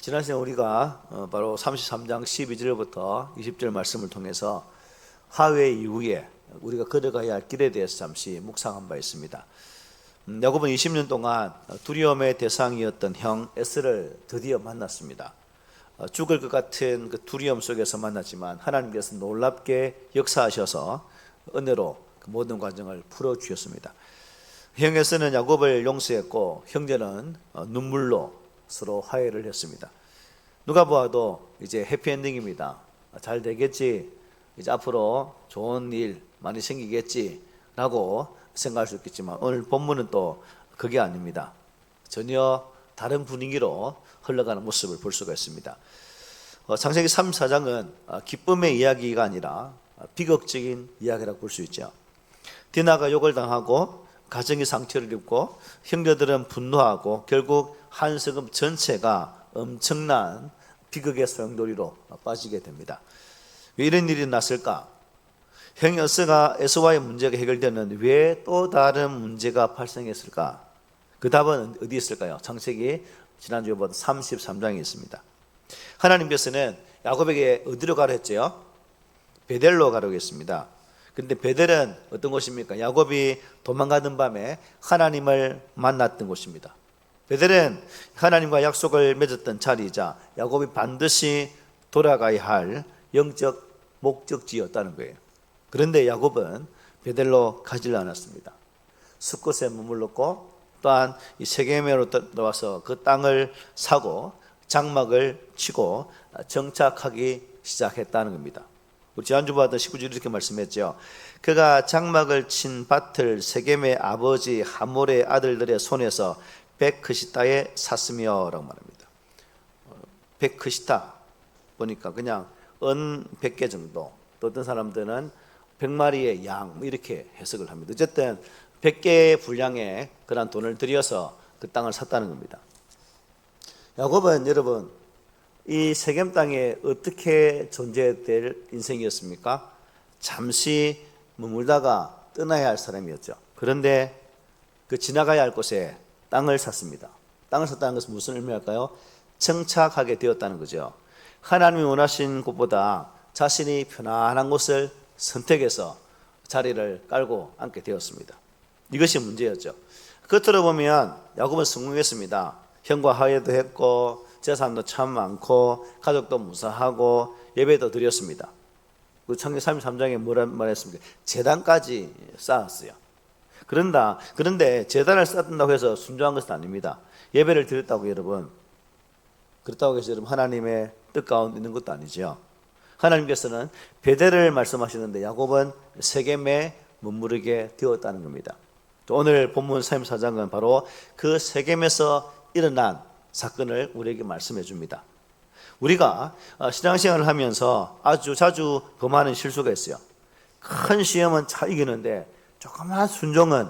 지난 시간 우리가 바로 33장 12절부터 20절 말씀을 통해서 하회 이후에 우리가 걸어가야 할 길에 대해서 잠시 묵상한 바 있습니다. 야곱은 20년 동안 두려움의 대상이었던 형 에스를 드디어 만났습니다. 죽을 것 같은 그 두려움 속에서 만났지만 하나님께서 놀랍게 역사하셔서 은혜로 그 모든 과정을 풀어주셨습니다. 형 에스는 야곱을 용서했고 형제는 눈물로 서로 화해를 했습니다. 누가 보아도 이제 해피엔딩입니다. 잘 되겠지, 이제 앞으로 좋은 일 많이 생기겠지 라고 생각할 수 있겠지만 오늘 본문은 또 그게 아닙니다. 전혀 다른 분위기로 흘러가는 모습을 볼 수가 있습니다. 창세기 34장은 기쁨의 이야기가 아니라 비극적인 이야기라고 볼 수 있죠. 디나가 욕을 당하고 가정이 상처를 입고 형제들은 분노하고 결국 한석음 전체가 엄청난 비극의 소용돌이로 빠지게 됩니다. 왜 이런 일이 났을까? 형 에서와의 문제가 해결되는 왜 또 다른 문제가 발생했을까? 그 답은 어디 있을까요? 창세기 지난주에 보던 33장에 있습니다. 하나님께서는 야곱에게 어디로 가라 했죠? 베델로 가라고 했습니다. 그런데 베델은 어떤 곳입니까? 야곱이 도망가던 밤에 하나님을 만났던 곳입니다. 베델은 하나님과 약속을 맺었던 자리이자 야곱이 반드시 돌아가야 할 영적 목적지였다는 거예요. 그런데 야곱은 베델로 가지 않았습니다. 숲곳에 머물렀고 또한 이 세겜으로 들어와서 그 땅을 사고 장막을 치고 정착하기 시작했다는 겁니다. 우리 지난주 봤던 19절 이렇게 말씀했죠. 그가 장막을 친 밭을 세겜의 아버지 하몰의 아들들의 손에서 백크시타에 샀으며 라고 말합니다. 백크시타 보니까 그냥 은 100개 정도, 또 어떤 사람들은 100마리의 양 이렇게 해석을 합니다. 어쨌든 100개의 분량의 그런 돈을 들여서 그 땅을 샀다는 겁니다. 야곱은 여러분 이 세겜 땅에 어떻게 존재될 인생이었습니까? 잠시 머물다가 떠나야 할 사람이었죠. 그런데 그 지나가야 할 곳에 땅을 샀습니다. 땅을 샀다는 것은 무슨 의미일까요? 정착하게 되었다는 거죠. 하나님이 원하신 곳보다 자신이 편안한 곳을 선택해서 자리를 깔고 앉게 되었습니다. 이것이 문제였죠. 겉으로 보면 야곱은 성공했습니다. 형과 화해도 했고 재산도 참 많고 가족도 무사하고 예배도 드렸습니다. 그 창세기 33장에 뭐라 말했습니까? 제단까지 쌓았어요. 그런데 제단을 쌓는다고 해서 순종한 것은 아닙니다. 예배를 드렸다고 여러분, 그렇다고 해서 여러분 하나님의 뜻 가운데 있는 것도 아니죠. 하나님께서는 베델을 말씀하시는데 야곱은 세겜에 머무르게 되었다는 겁니다. 또 오늘 본문 34장은 바로 그 세겜에서 일어난 사건을 우리에게 말씀해 줍니다. 우리가 신앙생활을 하면서 아주 자주 범하는 실수가 있어요. 큰 시험은 잘 이기는데 조그마한 순종은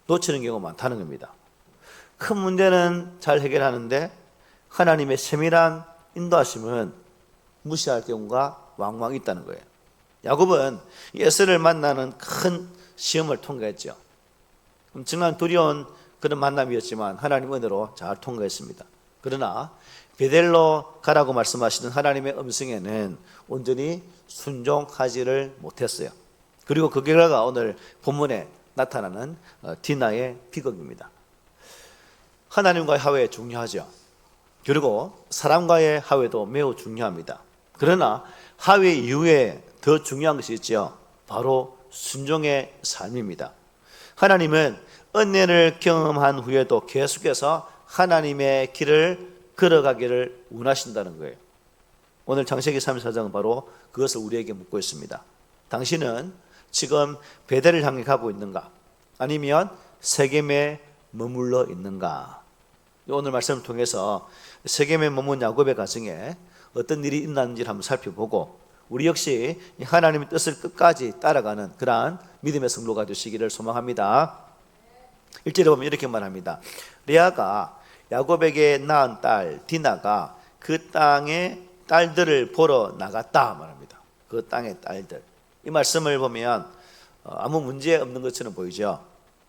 놓치는 경우가 많다는 겁니다. 큰 문제는 잘 해결하는데 하나님의 세밀한 인도하심은 무시할 경우가 왕왕 있다는 거예요. 야곱은 에서를 만나는 큰 시험을 통과했죠. 엄청난 두려운 그런 만남이었지만 하나님 은혜로 잘 통과했습니다. 그러나 베델로 가라고 말씀하시는 하나님의 음성에는 온전히 순종하지를 못했어요. 그리고 그 결과가 오늘 본문에 나타나는 디나의 비극입니다. 하나님과의 화해 중요하죠. 그리고 사람과의 화해도 매우 중요합니다. 그러나 화해 이후에 더 중요한 것이 있죠. 바로 순종의 삶입니다. 하나님은 은혜를 경험한 후에도 계속해서 하나님의 길을 걸어가기를 원하신다는 거예요. 오늘 창세기 34장은 바로 그것을 우리에게 묻고 있습니다. 당신은 지금 베델을 향해 가고 있는가? 아니면 세겜에 머물러 있는가? 오늘 말씀을 통해서 세겜에 머문 야곱의 가정에 어떤 일이 있는지를 한번 살펴보고 우리 역시 하나님의 뜻을 끝까지 따라가는 그러한 믿음의 성도가 되시기를 소망합니다. 1절에 보면 이렇게 말합니다. 레아가 야곱에게 낳은 딸 디나가 그 땅의 딸들을 보러 나갔다 말합니다. 그 땅의 딸들. 이 말씀을 보면 아무 문제 없는 것처럼 보이죠.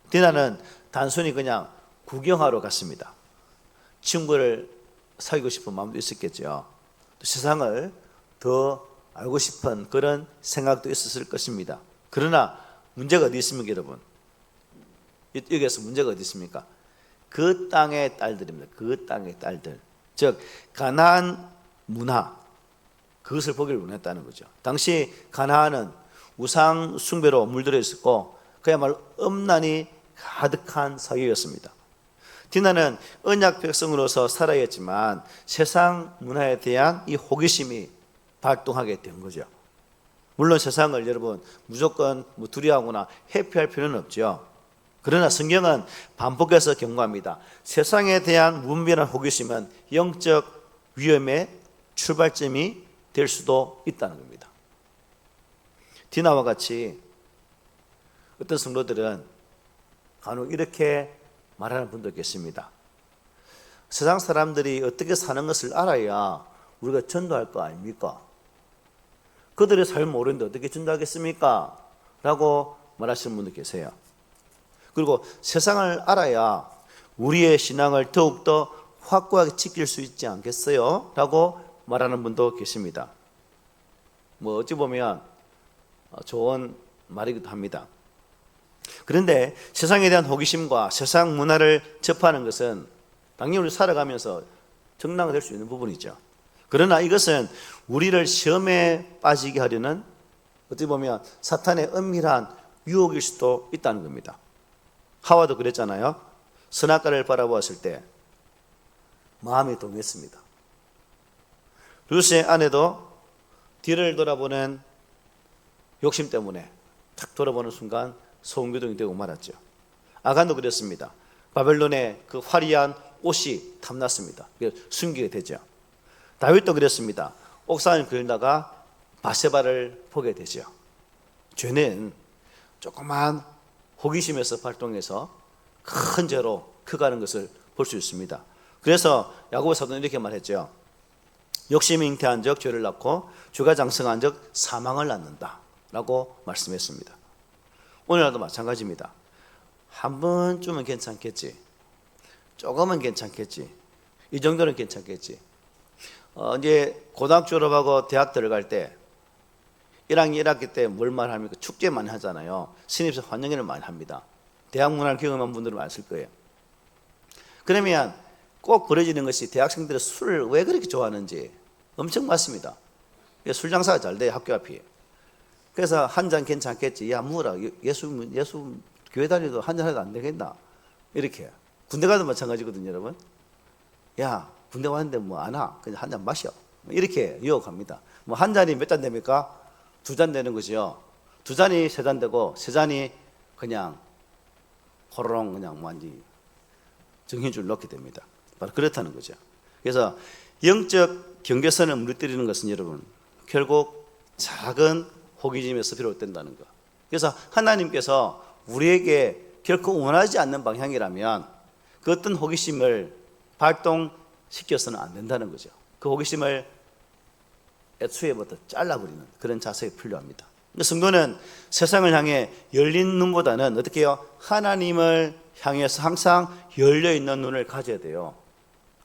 디나는 단순히 그냥 구경하러 갔습니다. 친구를 사귀고 싶은 마음도 있었겠죠. 또 세상을 더 알고 싶은 그런 생각도 있었을 것입니다. 그러나 문제가 어디 있습니까, 여러분? 여기에서 문제가 어디 있습니까? 그 땅의 딸들입니다. 그 땅의 딸들. 즉 가나안 문화, 그것을 보기를 원했다는 거죠. 당시 가나안은 우상 숭배로 물들어 있었고 그야말로 음란이 가득한 사회였습니다. 디나는 언약 백성으로서 살아야 했지만 세상 문화에 대한 이 호기심이 발동하게 된 거죠. 물론 세상을 여러분 무조건 두려워하거나 회피할 필요는 없죠. 그러나 성경은 반복해서 경고합니다. 세상에 대한 무분별한 호기심은 영적 위험의 출발점이 될 수도 있다는 겁니다. 디나와 같이 어떤 성도들은 간혹 이렇게 말하는 분도 계십니다. 세상 사람들이 어떻게 사는 것을 알아야 우리가 전도할 거 아닙니까? 그들의 삶을 모르는데 어떻게 전도하겠습니까? 라고 말하시는 분도 계세요. 그리고 세상을 알아야 우리의 신앙을 더욱더 확고하게 지킬 수 있지 않겠어요? 라고 말하는 분도 계십니다. 어찌 보면 좋은 말이기도 합니다. 그런데 세상에 대한 호기심과 세상 문화를 접하는 것은 당연히 우리 살아가면서 정당화될 수 있는 부분이죠. 그러나 이것은 우리를 시험에 빠지게 하려는 어찌 보면 사탄의 은밀한 유혹일 수도 있다는 겁니다. 하와도 그랬잖아요. 선악과를 바라보았을 때 마음이 동했습니다. 룻의 아내도 뒤를 돌아보는 욕심 때문에 탁 돌아보는 순간 소음기둥이 되고 말았죠. 아간도 그랬습니다. 바벨론의 그 화려한 옷이 탐났습니다. 숨기게 되죠. 다윗도 그랬습니다. 옥상을 걸다가 바세바를 보게 되죠. 죄는 조그만 호기심에서 발동해서 큰 죄로 커가는 것을 볼 수 있습니다. 그래서 야고보 사도는 이렇게 말했죠. 욕심이 잉태한 적 죄를 낳고 죄가 장성한 적 사망을 낳는다 라고 말씀했습니다. 오늘날도 마찬가지입니다. 한 번쯤은 괜찮겠지, 조금은 괜찮겠지, 이 정도는 괜찮겠지. 이제 고등학교 졸업하고 대학 들어갈 때 1학년 1학기 때 뭘 말합니까? 축제 많이 하잖아요. 신입생 환영회를 많이 합니다. 대학 문화를 경험한 분들은 아실 거예요. 그러면 꼭 벌어지는 것이 대학생들의 술을 왜 그렇게 좋아하는지 엄청 많습니다. 술 장사가 잘 돼요, 학교 앞이. 그래서 한 잔 괜찮겠지. 야, 뭐라. 예수 교회 다니도 한 잔 해도 안 되겠나? 이렇게. 군대 가도 마찬가지거든요, 여러분. 야, 군대 왔는데 뭐 안 와. 그냥 한 잔 마셔. 이렇게 유혹합니다. 한 잔이 몇 잔 됩니까? 2잔 되는 거죠. 2잔이 3잔 되고 3잔이 그냥 호로록 그냥 완전히 정신줄 놓게 됩니다. 바로 그렇다는 거죠. 그래서 영적 경계선을 무너뜨리는 것은 여러분 결국 작은 호기심에서 비롯된다는 것. 그래서 하나님께서 우리에게 결코 원하지 않는 방향이라면 그 어떤 호기심을 발동시켜서는 안 된다는 거죠. 그 호기심을 애초에부터 잘라버리는 그런 자세가 필요합니다. 성도는 세상을 향해 열린 눈보다는 어떻게 해요? 하나님을 향해서 항상 열려있는 눈을 가져야 돼요.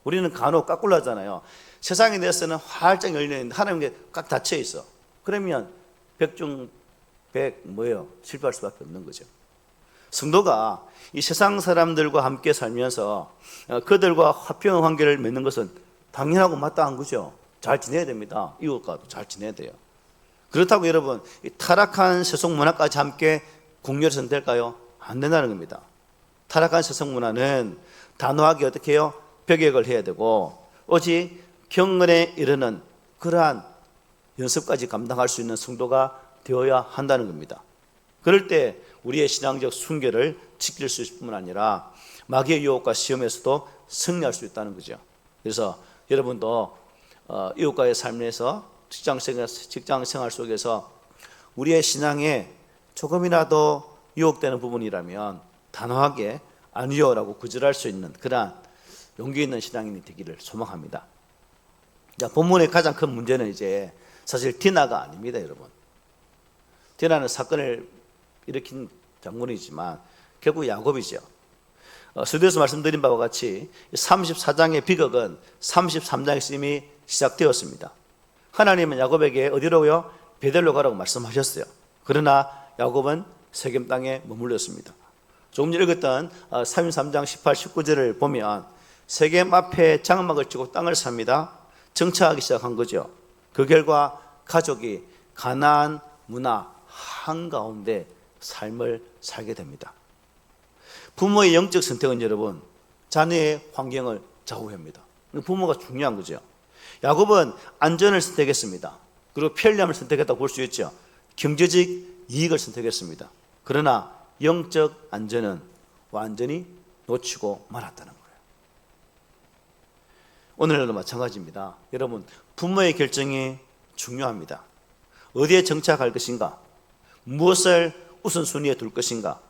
우리는 간혹 까꿀 하잖아요. 세상에 대해서는 활짝 열려있는데 하나님께 꽉 닫혀있어. 그러면 백중백 뭐예요? 실패할 수밖에 없는 거죠. 성도가 이 세상 사람들과 함께 살면서 그들과 화평한 관계를 맺는 것은 당연하고 마땅한 거죠. 잘 지내야 됩니다. 이웃과도 잘 지내야 돼요. 그렇다고 여러분 이 타락한 세속 문화까지 함께 공유해서는 될까요? 안 된다는 겁니다. 타락한 세속 문화는 단호하게 어떻게 해요? 벽역을 해야 되고 오직 경건에 이르는 그러한 연습까지 감당할 수 있는 성도가 되어야 한다는 겁니다. 그럴 때 우리의 신앙적 순결을 지킬 수 있을 뿐만 아니라 마귀의 유혹과 시험에서도 승리할 수 있다는 거죠. 그래서 여러분도 이웃과의 삶에서 직장생활 속에서 우리의 신앙에 조금이라도 유혹되는 부분이라면 단호하게 아니요라고 거절할 수 있는 그러한 용기 있는 신앙인이 되기를 소망합니다. 자, 본문의 가장 큰 문제는 이제 사실 디나가 아닙니다, 여러분. 디나는 사건을 일으킨 장본이지만 결국 야곱이죠. 서두에서 말씀드린 바와 같이 34장의 비극은 33장에서 이미 시작되었습니다. 하나님은 야곱에게 어디로요? 베델로 가라고 말씀하셨어요. 그러나 야곱은 세겜 땅에 머물렀습니다. 조금 전에 읽었던 33장 18, 19절을 보면 세겜 앞에 장막을 치고 땅을 삽니다. 정착하기 시작한 거죠. 그 결과 가족이 가나안 문화 한가운데 삶을 살게 됩니다. 부모의 영적 선택은 여러분 자녀의 환경을 좌우합니다. 부모가 중요한 거죠. 야곱은 안전을 선택했습니다. 그리고 편리함을 선택했다고 볼 수 있죠. 경제적 이익을 선택했습니다. 그러나 영적 안전은 완전히 놓치고 말았다는 거예요. 오늘날도 마찬가지입니다. 여러분, 부모의 결정이 중요합니다. 어디에 정착할 것인가, 무엇을 우선순위에 둘 것인가,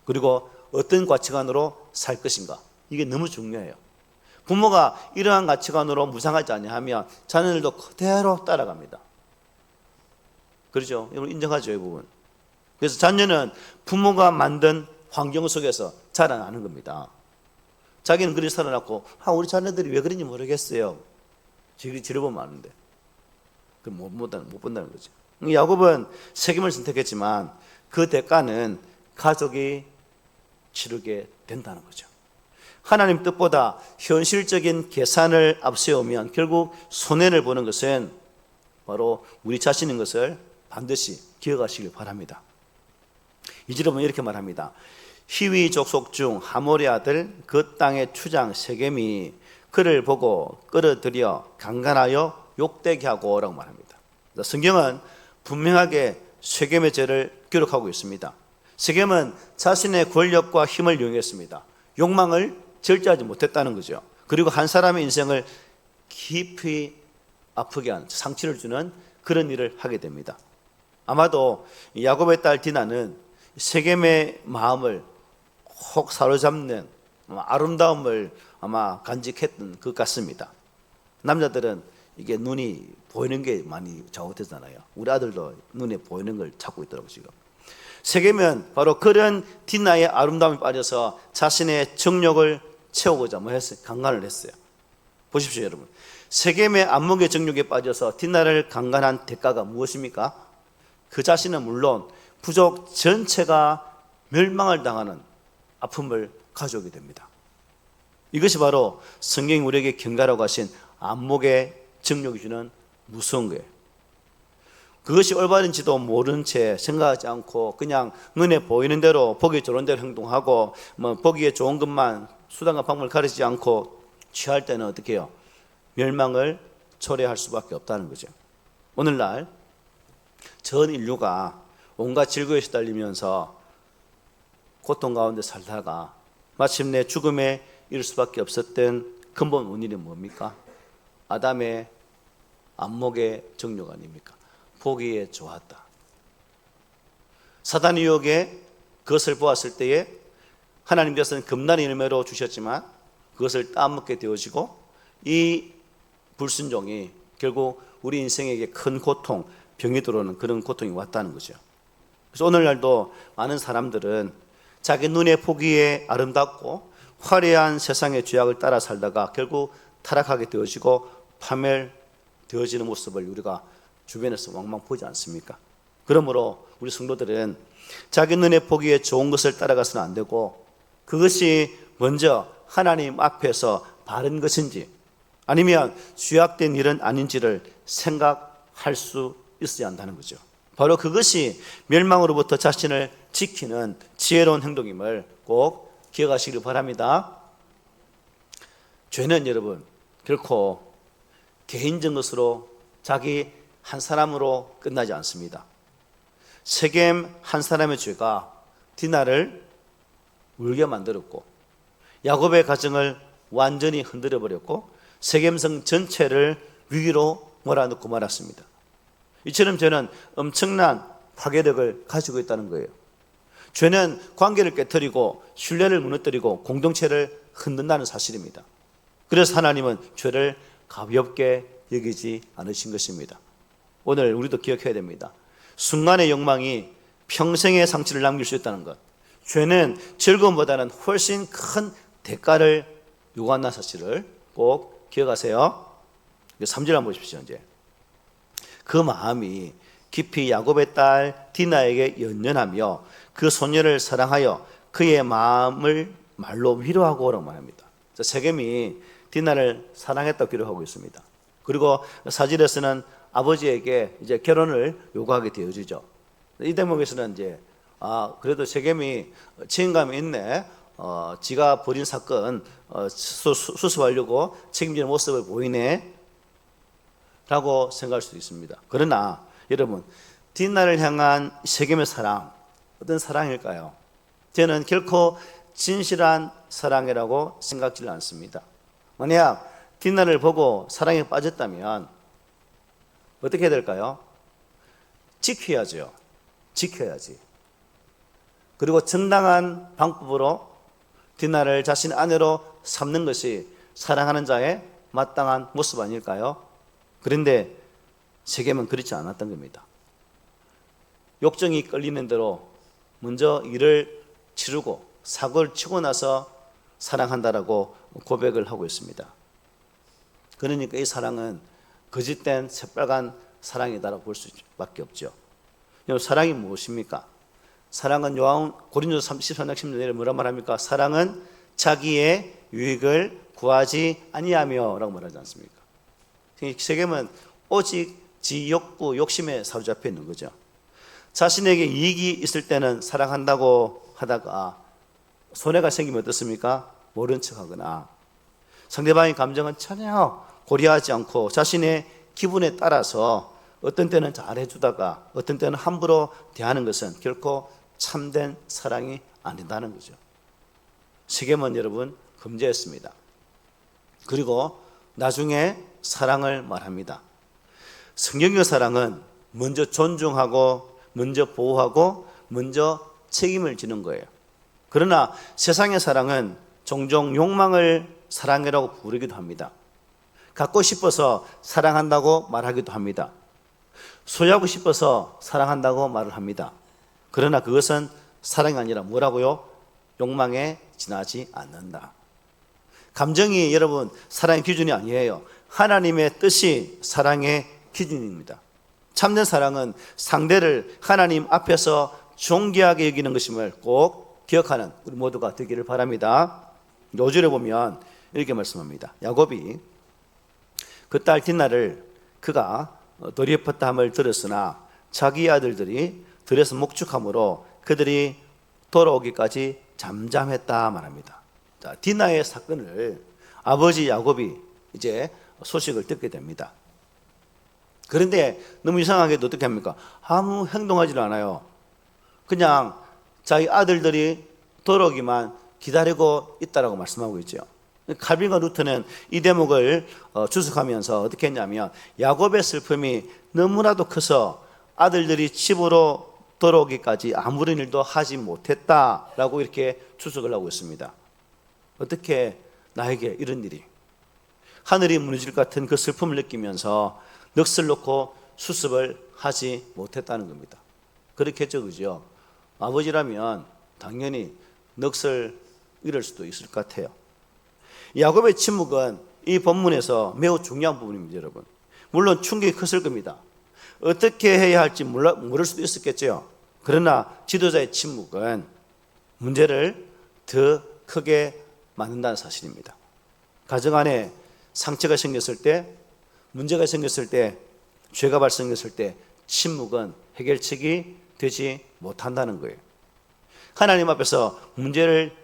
그리고 어떤 가치관으로 살 것인가, 이게 너무 중요해요. 부모가 이러한 가치관으로 무상하지 아니하면 자녀들도 그대로 따라갑니다. 그렇죠? 이걸 인정하죠, 이 부분. 그래서 자녀는 부모가 만든 환경 속에서 자라나는 겁니다. 자기는 그리 살아났고, 우리 자녀들이 왜 그런지 모르겠어요. 지려보면 아는데. 그럼 못 본다는 거죠. 야곱은 세겜을 선택했지만 그 대가는 가족이 치르게 된다는 거죠. 하나님 뜻보다 현실적인 계산을 앞세우면 결국 손해를 보는 것은 바로 우리 자신인 것을 반드시 기억하시길 바랍니다. 이절에 보면 이렇게 말합니다. 히위 족속 중 하몰의 아들 그 땅의 추장 세겜이 그를 보고 끌어들여 강간하여 욕되게 하고 라고 말합니다. 성경은 분명하게 세겜의 죄를 기록하고 있습니다. 세겜은 자신의 권력과 힘을 이용했습니다. 욕망을 절제하지 못했다는 거죠. 그리고 한 사람의 인생을 깊이 아프게 한 상처를 주는 그런 일을 하게 됩니다. 아마도 야곱의 딸 디나는 세겜의 마음을 혹 사로잡는 아름다움을 아마 간직했던 것 같습니다. 남자들은 이게 눈이 보이는 게 많이 좌우되잖아요. 우리 아들도 눈에 보이는 걸 찾고 있더라고요, 지금. 세겜은 바로 그런 디나의 아름다움에 빠져서 자신의 정욕을 채우고자 했어요? 강간을 했어요. 보십시오, 여러분. 세겜의 안목의 정욕에 빠져서 디나를 강간한 대가가 무엇입니까? 그 자신은 물론 부족 전체가 멸망을 당하는 아픔을 가져오게 됩니다. 이것이 바로 성경이 우리에게 경가라고 하신 안목의 정욕이 주는 무서운 거예요. 그것이 올바른지도 모른 채 생각하지 않고 그냥 눈에 보이는 대로 보기 좋은 대로 행동하고 보기에 좋은 것만 수단과 방법을 가리지 않고 취할 때는 어떻게 해요? 멸망을 초래할 수밖에 없다는 거죠. 오늘날 전 인류가 온갖 즐거움에 시달리면서 고통 가운데 살다가 마침내 죽음에 이를 수밖에 없었던 근본 원인이 뭡니까? 아담의 안목의 정욕 아닙니까? 보기에 좋았다. 사단의 유혹에 그것을 보았을 때에 하나님께서는 금단의 열매로 주셨지만 그것을 따먹게 되어지고 이 불순종이 결국 우리 인생에게 큰 고통, 병이 들어오는 그런 고통이 왔다는 거죠. 그래서 오늘날도 많은 사람들은 자기 눈에 보기에 아름답고 화려한 세상의 죄악을 따라 살다가 결국 타락하게 되어지고 파멸되어지는 모습을 우리가 주변에서 왕왕 보지 않습니까? 그러므로 우리 성도들은 자기 눈에 보기에 좋은 것을 따라가서는 안 되고 그것이 먼저 하나님 앞에서 바른 것인지 아니면 죄악된 일은 아닌지를 생각할 수 있어야 한다는 거죠. 바로 그것이 멸망으로부터 자신을 지키는 지혜로운 행동임을 꼭 기억하시길 바랍니다. 죄는 여러분 결코 개인적 것으로 자기 한 사람으로 끝나지 않습니다. 세겜 한 사람의 죄가 디나를 울게 만들었고 야곱의 가정을 완전히 흔들어 버렸고 세겜성 전체를 위기로 몰아넣고 말았습니다. 이처럼 죄는 엄청난 파괴력을 가지고 있다는 거예요. 죄는 관계를 깨뜨리고 신뢰를 무너뜨리고 공동체를 흔든다는 사실입니다. 그래서 하나님은 죄를 가볍게 여기지 않으신 것입니다. 오늘 우리도 기억해야 됩니다. 순간의 욕망이 평생의 상처를 남길 수 있다는 것. 죄는 즐거움보다는 훨씬 큰 대가를 요구한다는 사실을 꼭 기억하세요. 3절 한번 보십시오. 이제 그 마음이 깊이 야곱의 딸 디나에게 연연하며 그 소녀를 사랑하여 그의 마음을 말로 위로하고 오라고 말합니다. 세겜이 디나를 사랑했다고 기록하고 있습니다. 그리고 사절에서는 아버지에게 이제 결혼을 요구하게 되어지죠. 이 대목에서는 이제 그래도 세겜이 책임감이 있네. 지가 벌인 사건 수습하려고 책임지는 모습을 보이네 라고 생각할 수도 있습니다. 그러나 여러분, 디나를 향한 세겜의 사랑, 어떤 사랑일까요? 저는 결코 진실한 사랑이라고 생각지를 않습니다. 만약 디나를 보고 사랑에 빠졌다면 어떻게 해야 될까요? 지켜야죠. 지켜야지. 그리고 정당한 방법으로 디나를 자신의 아내로 삼는 것이 사랑하는 자의 마땅한 모습 아닐까요? 그런데 세겜은 그렇지 않았던 겁니다. 욕정이 끌리는 대로 먼저 일을 치르고 사고를 치고 나서 사랑한다라고 고백을 하고 있습니다. 그러니까 이 사랑은 거짓된 새빨간 사랑이다라고 볼 수밖에 없죠. 사랑이 무엇입니까? 사랑은 고린도서 13장 16절에 뭐라 말합니까? 사랑은 자기의 유익을 구하지 아니하며 라고 말하지 않습니까? 세겜은 오직 지 욕구, 욕심에 사로잡혀 있는 거죠. 자신에게 이익이 있을 때는 사랑한다고 하다가 손해가 생기면 어떻습니까? 모른 척하거나 상대방의 감정은 전혀 고려하지 않고 자신의 기분에 따라서 어떤 때는 잘해주다가 어떤 때는 함부로 대하는 것은 결코 참된 사랑이 아니다는 거죠. 세겜은 여러분 금지했습니다. 그리고 나중에 사랑을 말합니다. 성경의 사랑은 먼저 존중하고 먼저 보호하고 먼저 책임을 지는 거예요. 그러나 세상의 사랑은 종종 욕망을 사랑이라고 부르기도 합니다. 갖고 싶어서 사랑한다고 말하기도 합니다. 소유하고 싶어서 사랑한다고 말을 합니다. 그러나 그것은 사랑이 아니라 뭐라고요? 욕망에 지나지 않는다. 감정이 여러분 사랑의 기준이 아니에요. 하나님의 뜻이 사랑의 기준입니다. 참된 사랑은 상대를 하나님 앞에서 존귀하게 여기는 것임을 꼭 기억하는 우리 모두가 되기를 바랍니다. 5절에 보면 이렇게 말씀합니다. 야곱이 그 딸 딘나를 그가 도리엎었다 함을 들었으나 자기 아들들이 들에서 목축함으로 그들이 돌아오기까지 잠잠했다 말합니다. 자, 딘나의 사건을 아버지 야곱이 이제 소식을 듣게 됩니다. 그런데 너무 이상하게도 어떻게 합니까? 아무 행동하지를 않아요. 그냥 자기 아들들이 돌아오기만 기다리고 있다라고 말씀하고 있죠. 칼빈과 루터는 이 대목을 주석하면서 어떻게 했냐면 야곱의 슬픔이 너무나도 커서 아들들이 집으로 돌아오기까지 아무런 일도 하지 못했다라고 이렇게 주석을 하고 있습니다. 어떻게 나에게 이런 일이, 하늘이 무너질 것 같은 그 슬픔을 느끼면서 넋을 놓고 수습을 하지 못했다는 겁니다. 그렇겠죠, 그죠? 아버지라면 당연히 넋을 잃을 수도 있을 것 같아요. 야곱의 침묵은 이 본문에서 매우 중요한 부분입니다, 여러분. 물론 충격이 컸을 겁니다. 어떻게 해야 할지 모를 수도 있었겠죠. 그러나 지도자의 침묵은 문제를 더 크게 만든다는 사실입니다. 가정 안에 상처가 생겼을 때, 문제가 생겼을 때, 죄가 발생했을 때 침묵은 해결책이 되지 못한다는 거예요. 하나님 앞에서 문제를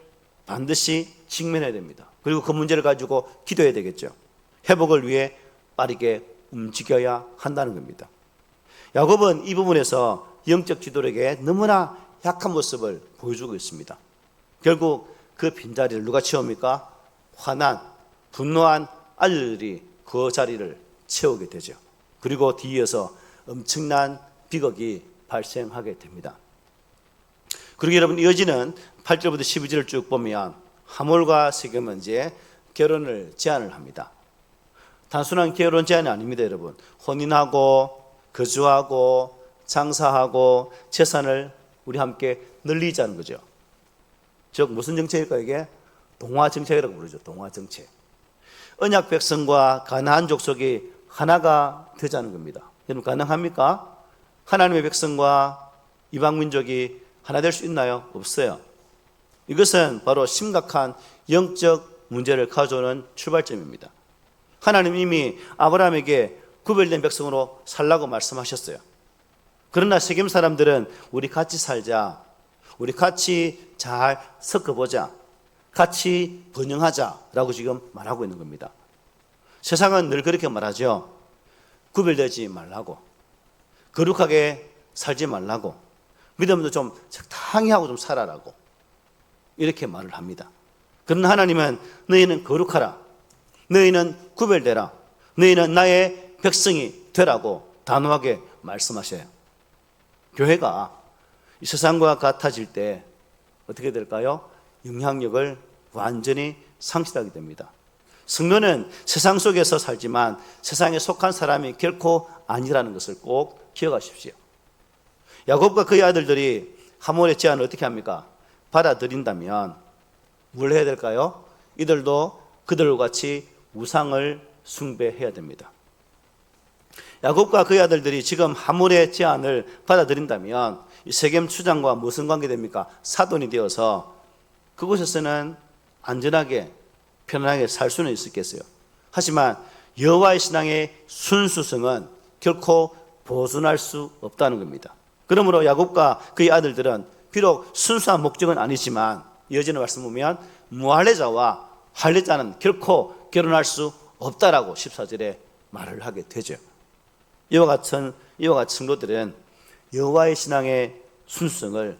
반드시 직면해야 됩니다. 그리고 그 문제를 가지고 기도해야 되겠죠. 회복을 위해 빠르게 움직여야 한다는 겁니다. 야곱은 이 부분에서 영적 지도력에 너무나 약한 모습을 보여주고 있습니다. 결국 그 빈자리를 누가 채웁니까? 화난, 분노한 아들들이 그 자리를 채우게 되죠. 그리고 뒤이어서 엄청난 비극이 발생하게 됩니다. 그리고 여러분 이어지는 8절부터 12절을 쭉 보면 하몰과 세겜은 이제 결혼을 제안을 합니다. 단순한 결혼 제안이 아닙니다, 여러분. 혼인하고 거주하고 장사하고 재산을 우리 함께 늘리자는 거죠. 즉 무슨 정책일까요? 이게 동화 정책이라고 부르죠. 동화 정책. 언약 백성과 가나안 족속이 하나가 되자는 겁니다. 여러분 가능합니까? 하나님의 백성과 이방 민족이 하나 될 수 있나요? 없어요. 이것은 바로 심각한 영적 문제를 가져오는 출발점입니다. 하나님 이미 아브라함에게 구별된 백성으로 살라고 말씀하셨어요. 그러나 세겜 사람들은 우리 같이 살자, 우리 같이 잘 섞어보자, 같이 번영하자라고 지금 말하고 있는 겁니다. 세상은 늘 그렇게 말하죠. 구별되지 말라고, 거룩하게 살지 말라고, 믿음도 좀 적당히 하고 좀 살아라고 이렇게 말을 합니다. 그러나 하나님은 너희는 거룩하라, 너희는 구별되라, 너희는 나의 백성이 되라고 단호하게 말씀하셔요. 교회가 이 세상과 같아질 때 어떻게 될까요? 영향력을 완전히 상실하게 됩니다. 성도는 세상 속에서 살지만 세상에 속한 사람이 결코 아니라는 것을 꼭 기억하십시오. 야곱과 그의 아들들이 하몬의 제안을 어떻게 합니까? 받아들인다면 뭘 해야 될까요? 이들도 그들과 같이 우상을 숭배해야 됩니다. 야곱과 그의 아들들이 지금 하몰의 제안을 받아들인다면 이 세겜 추장과 무슨 관계됩니까? 사돈이 되어서 그곳에서는 안전하게 편안하게 살 수는 있었겠어요. 하지만 여호와의 신앙의 순수성은 결코 보존할 수 없다는 겁니다. 그러므로 야곱과 그의 아들들은 비록 순수한 목적은 아니지만 이어지는 말씀 보면 무할례자와 할례자는 결코 결혼할 수 없다라고 14절에 말을 하게 되죠. 이와 같은 성도들은 여호와의 신앙의 순수성을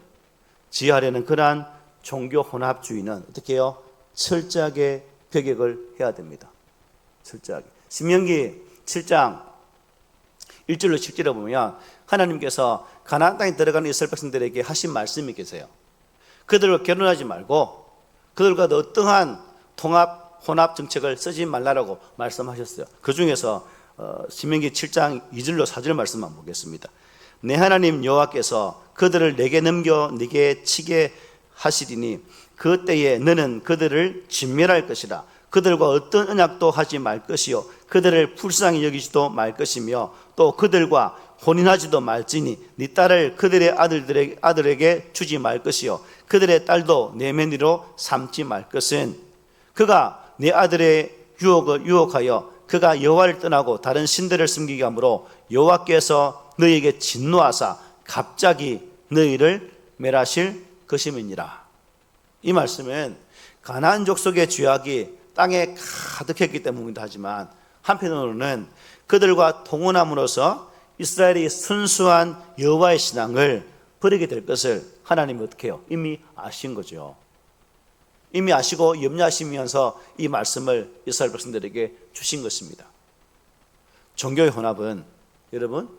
지하려는 그러한 종교 혼합주의는 어떻게 해요? 철저하게 배격을 해야 됩니다. 철저하게. 신명기 7장 1절로 7절에 보면 하나님께서 가나안 땅에 들어가는 이스라엘 백성들에게 하신 말씀이 계세요. 그들과 결혼하지 말고 그들과 어떠한 혼합 정책을 쓰지 말라라고 말씀하셨어요. 그 중에서 신명기 7장 2절로 4절 말씀만 보겠습니다. 내 하나님 여호와께서 그들을 내게 넘겨 네게 치게 하시리니 그 때에 너는 그들을 진멸할 것이라. 그들과 어떤 언약도 하지 말 것이요 그들을 불쌍히 여기지도 말 것이며 또 그들과 혼인하지도 말지니 네 딸을 그들의 아들에게 주지 말 것이요 그들의 딸도 내 며느리로 삼지 말 것은 그가 네 아들의 유혹을 유혹하여 그가 여호와를 떠나고 다른 신들을 섬기게 하므로 여호와께서 너희에게 진노하사 갑자기 너희를 멸하실 것임이니라. 이 말씀은 가나안 족속의 죄악이 땅에 가득했기 때문이기도 하지만 한편으로는 그들과 통혼함으로써 이스라엘이 순수한 여호와의 신앙을 버리게 될 것을 하나님이 어떻게 해요? 이미 아신 거죠. 이미 아시고 염려하시면서 이 말씀을 이스라엘 백성들에게 주신 것입니다. 종교의 혼합은 여러분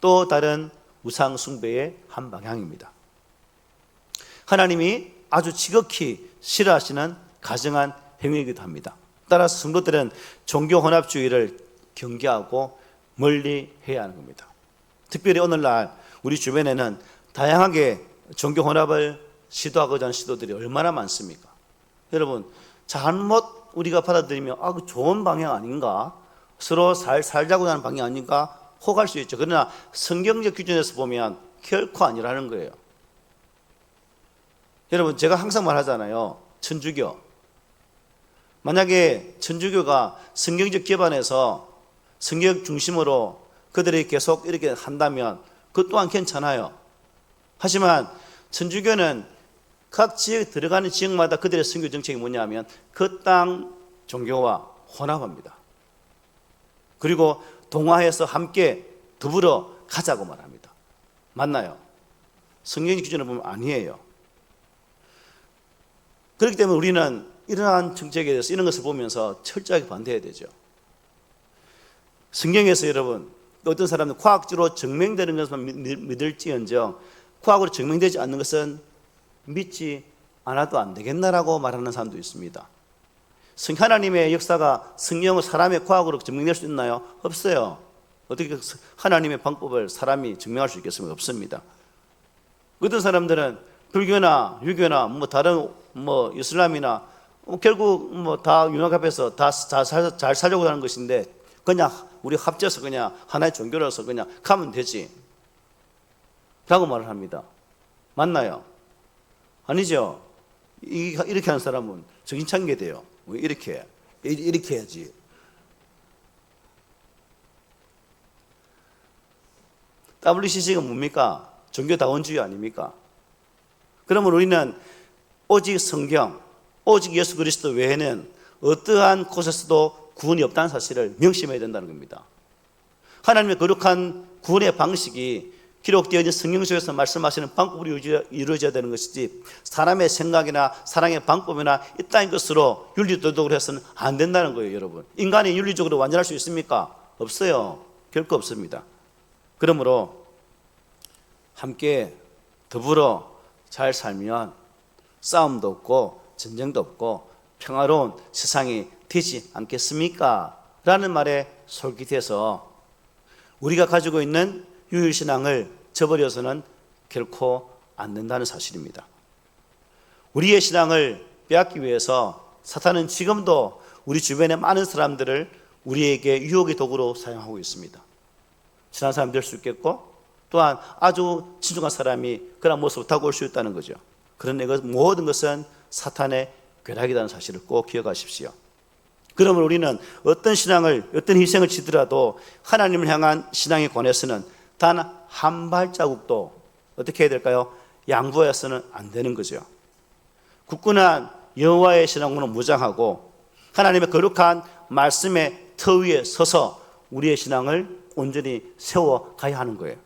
또 다른 우상 숭배의 한 방향입니다. 하나님이 아주 지극히 싫어하시는 가증한 행위이기도 합니다. 따라서 성도들은 종교 혼합주의를 경계하고 멀리 해야 하는 겁니다. 특별히 오늘날 우리 주변에는 다양하게 종교 혼합을 시도하고자 하는 시도들이 얼마나 많습니까? 여러분 잘못 우리가 받아들이면 그 좋은 방향 아닌가? 서로 살자고 하는 방향 아닌가? 혹할 수 있죠. 그러나 성경적 기준에서 보면 결코 아니라는 거예요. 여러분 제가 항상 말하잖아요. 천주교. 만약에 천주교가 성경적 기반에서 성경 중심으로 그들이 계속 이렇게 한다면 그것 또한 괜찮아요. 하지만 천주교는 각 지역에 들어가는 지역마다 그들의 선교 정책이 뭐냐면 그 땅 종교와 혼합합니다. 그리고 동화해서 함께 더불어 가자고 말합니다. 맞나요? 성경적 기준으로 보면 아니에요. 그렇기 때문에 우리는 이러한 정책에 대해서 이런 것을 보면서 철저하게 반대해야 되죠. 성경에서 여러분 어떤 사람은 과학적으로 증명되는 것만 믿을지언정 과학으로 증명되지 않는 것은 믿지 않아도 안 되겠나라고 말하는 사람도 있습니다. 하나님의 역사가 성경을 사람의 과학으로 증명될 수 있나요? 없어요. 어떻게 하나님의 방법을 사람이 증명할 수 있겠습니까? 없습니다. 어떤 사람들은 불교나 유교나 다른 이슬람이나 결국 뭐 다 윤학 앞에서 다 잘 살려고 하는 것인데 그냥 우리 합쳐서 그냥 하나의 종교로서 그냥 가면 되지 라고 말을 합니다. 맞나요? 아니죠. 이렇게 하는 사람은 정신 차리게 돼요. 왜 이렇게 해야지. WCC가 뭡니까? 종교다원주의 아닙니까? 그러면 우리는 오직 성경, 오직 예수 그리스도 외에는 어떠한 곳에서도 구원이 없다는 사실을 명심해야 된다는 겁니다. 하나님의 거룩한 구원의 방식이 기록되어 있는 성경 속에서 말씀하시는 방법으로 이루어져야 되는 것이지 사람의 생각이나 사랑의 방법이나 이따인 것으로 윤리도덕으로 해서는 안 된다는 거예요. 여러분, 인간이 윤리적으로 완전할 수 있습니까? 없어요. 결코 없습니다. 그러므로 함께 더불어 잘 살면 싸움도 없고 전쟁도 없고 평화로운 세상이 되지 않겠습니까? 라는 말에 솔깃해서 우리가 가지고 있는 유일신앙을 저버려서는 결코 안 된다는 사실입니다. 우리의 신앙을 빼앗기 위해서 사탄은 지금도 우리 주변의 많은 사람들을 우리에게 유혹의 도구로 사용하고 있습니다. 친한 사람이 될 수 있겠고 또한 아주 친숙한 사람이 그런 모습을 타고 올 수 있다는 거죠. 그런데 모든 것은 사탄의 궤락이라는 사실을 꼭 기억하십시오. 그러면 우리는 어떤 신앙을, 어떤 희생을 치더라도 하나님을 향한 신앙의 권에서는 단 한 발자국도 어떻게 해야 될까요? 양보해서는 안 되는 거죠. 굳건한 여호와의 신앙으로 무장하고 하나님의 거룩한 말씀의 터 위에 서서 우리의 신앙을 온전히 세워가야 하는 거예요.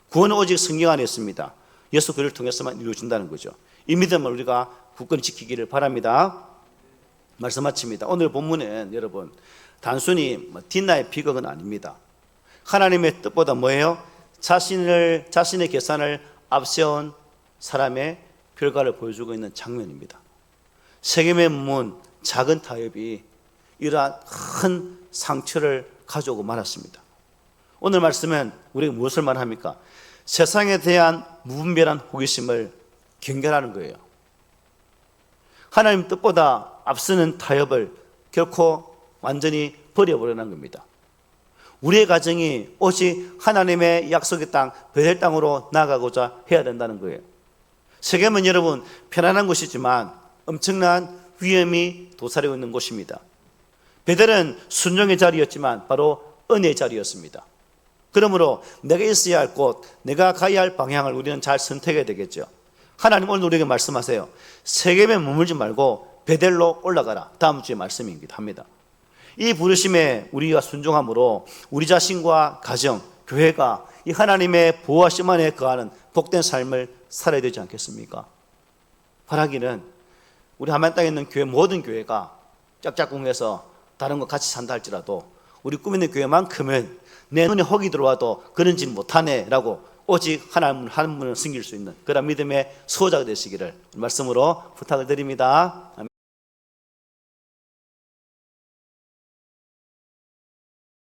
구원은 오직 성경 안에 있습니다. 예수 그리스도를 통해서만 이루어진다는 거죠. 이 믿음을 우리가 굳건히 지키기를 바랍니다. 말씀 마칩니다. 오늘 본문은 여러분 단순히 뒷나의 비극은 아닙니다. 하나님의 뜻보다 뭐예요? 자신의 계산을 앞세운 사람의 결과를 보여주고 있는 장면입니다. 세겜의 문 작은 타협이 이러한 큰 상처를 가져오고 말았습니다. 오늘 말씀은 우리가 무엇을 말합니까? 세상에 대한 무분별한 호기심을 경계하는 거예요. 하나님 뜻보다 앞서는 타협을 결코 완전히 버려버리는 겁니다. 우리의 가정이 오직 하나님의 약속의 땅, 베델 땅으로 나아가고자 해야 된다는 거예요. 세겜은 여러분 편안한 곳이지만 엄청난 위험이 도사리고 있는 곳입니다. 베델은 순종의 자리였지만 바로 은혜의 자리였습니다. 그러므로 내가 있어야 할 곳, 내가 가야 할 방향을 우리는 잘 선택해야 되겠죠. 하나님 오늘 우리에게 말씀하세요. 세겜에 머물지 말고 베델로 올라가라. 다음 주에 말씀이기도 합니다. 이 부르심에 우리가 순종함으로 우리 자신과 가정, 교회가 이 하나님의 보호하심 안에 거하는 복된 삶을 살아야 되지 않겠습니까? 바라기는 우리 하나님 땅에 있는 교회 모든 교회가 짝짝꿍해서 다른 것 같이 산다 할지라도 우리 꾸미는 교회만큼은 내 눈에 혹이 들어와도 그런지 못하네 라고 오직 하나님 한 분을 섬길 수 있는 그런 믿음의 수호자가 되시기를 말씀으로 부탁을 드립니다.